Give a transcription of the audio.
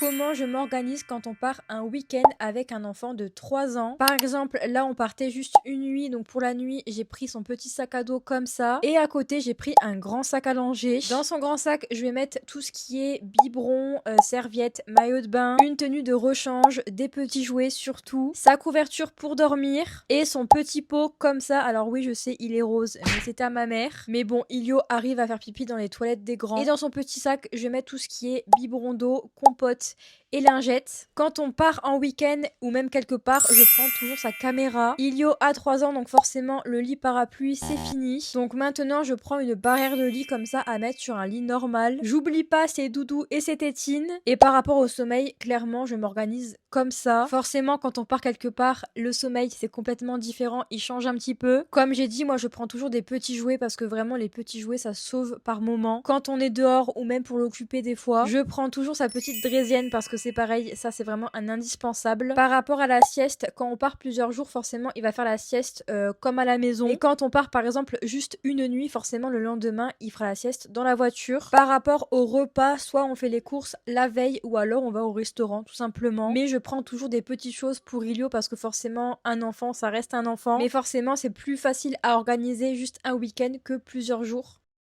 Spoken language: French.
Comment je m'organise quand on part un week-end avec un enfant de 3 ans. Par exemple, là on partait juste une nuit, donc pour la nuit j'ai pris son petit sac à dos comme ça et à côté j'ai pris un grand sac à langer. Dans son grand sac je vais mettre tout ce qui est biberon, serviette, maillot de bain, une tenue de rechange, des petits jouets surtout, sa couverture pour dormir et son petit pot comme ça. Alors oui je sais il est rose mais c'était à ma mère, mais bon Ilio arrive à faire pipi dans les toilettes des grands. Et dans son petit sac je vais mettre tout ce qui est biberon d'eau, compote et lingettes. Quand on part en week-end ou même quelque part, je prends toujours sa caméra. Ilio a 3 ans donc forcément le lit parapluie c'est fini. Donc maintenant je prends une barrière de lit comme ça à mettre sur un lit normal. J'oublie pas ses doudous et ses tétines. Et par rapport au sommeil, clairement je m'organise comme ça. Forcément quand on part quelque part, le sommeil c'est complètement différent, il change un petit peu. Comme j'ai dit, moi je prends toujours des petits jouets parce que vraiment les petits jouets ça sauve par moment. Quand on est dehors ou même pour l'occuper des fois, je prends toujours sa petite draisienne parce que c'est pareil, ça c'est vraiment un indispensable. Par rapport à la sieste, quand on part plusieurs jours, forcément il va faire la sieste comme à la maison. Et quand on part par exemple juste une nuit, forcément le lendemain il fera la sieste dans la voiture. Par rapport au repas, soit on fait les courses la veille ou alors on va au restaurant tout simplement. Mais je prends toujours des petites choses pour Ilio parce que forcément un enfant ça reste un enfant. Mais forcément c'est plus facile à organiser juste un week-end que plusieurs jours.